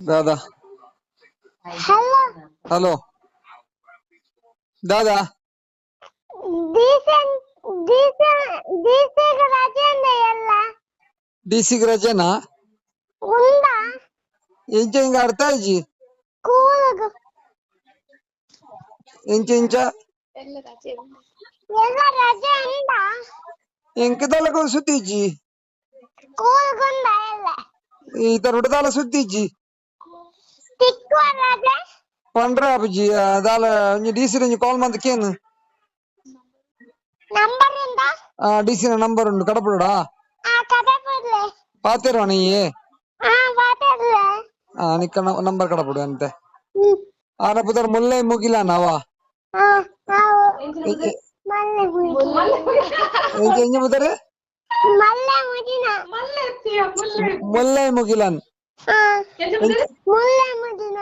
दादा hello hello दादा decent decent ರಜೆ ಎಲ್ಲ ಡಿಸಿಗೆ ರಜೆನಾ ఉందా ಎಂಚ ಹಿಂಗ ಅರ್ಥ ಆಯ್ಜಿ ಕೂಲಗ ಎಂಚ ಇಂಚ ಎಲ್ಲ ರಜೆ ఉందా ಎಂಕದಲ್ಲ ಸುದ್ದಿಜ್ಜಿ ಕೂಲಗುಂದ ಎಲ್ಲ ಈ ತರುಡದಾಲ ಸುದ್ದಿಜ್ಜಿ ತಿಕ್ಕುವ ರಜೆ ಪಂಡ್ರ ಅಪ್ಪಜಿ ದಾಲ ಡಿಸಿ ರಂಜಿ ಕಾಲ್ ಮಂತಕೇನು ನಂಬರ್ ఉందా ಡಿಸಿನ ನಂಬರ್ ಉಂಡು ಕಡಪುಡಾ ಆ ಕಡೆ ಬಿಡ್ಲೆ ಪಾತಿರೋ ನೀ ಬಾಟರ್ಲೆ ನಿಕ್ಕ ನಂಬರ್ ಕಡಪುಡು ಅಂತೆ ಆನ ಪುದರ್ ಮುಲ್ಲೈ ಮುಗಿಲ ನಾವ ಮಲ್ಲೆ ಎಂಚ ಎಂಚ ಪುದರ್ ಮಲ್ಲೆ ಮುದಿನ ಮುಲ್ಲೈ ಮುಗಿಲನ್ ಮುಲ್ಲೆ ಮುದಿನ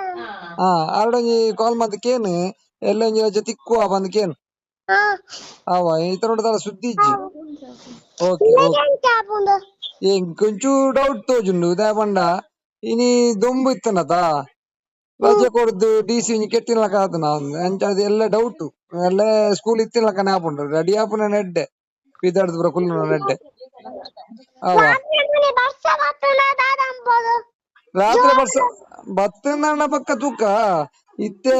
ಆರೊಂಜಿ ಕಾಲ್ ಮಂತಕೇನು ಎಲ್ಲೊಂಜಿ ರಜೆ ತಿಕ್ಕುವ ಬಂದಕೇನು ಅವ ಈ ತರುಡದಾಲ ಸುದ್ದಿ ಇಜ್ಜಿ ಓಕೆ ಓಕೆ కొంచెం ಡೌಟ್ ತೋಜುಂಡು ದಾಪಂಡ ಇನಿ ದೊಂಬು ಇತ್ತನತ ರಜೆ ಕೊಡ್ದು ಡಿಸಿ ಕೆತ್ತಿನ ಕಾತನ ಅಂಚ ಅದು ಎಲ್ಲ ಡೌಟ್ ಎಲ್ಲ ಸ್ಕೂಲ್ ಇತ್ತಿನ ನಾಪುಂಡು ರೆಡಿ ಆಪುನ ನೆಡ್ಡೆ ಬಿದ್ದಾಡ್ದು ಬರ ಕುಲ್ಲು ನೆಡ್ಡೆ ಅವ ರಾತ್ರಿ ಬರ್ಸ ಬತ್ತಂದ ಪಕ್ಕ ತೂಕ ಇತ್ತೆ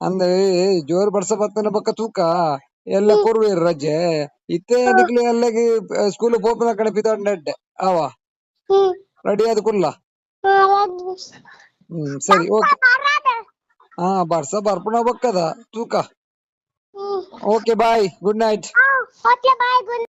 ಅಂದ್ರೆ ಜೋರ್ ಬರ್ಸ ಬತ್ತನ ಪಕ್ಕ ತೂಕ ಎಲ್ಲ ಕೊರ್ವೇರು ರಜೆ ಇತ್ತೆ ನಿಕ್ಲಿ ಎಲ್ಲಗೆ ಸ್ಕೂಲ್ ಪೋಪಿನ ಕಡೆ ಬಿದ್ದಾಡ್ ನೆಡ್ಡೆ ಅವ ರೆಡಿ ಆದ ಕುಲ್ಲ ಸರಿ ಓಕೆ ಬರ್ಸ ಬರ್ಪುಣ ಬಕ್ಕದ ತೂಕ okay bye good night okay bye good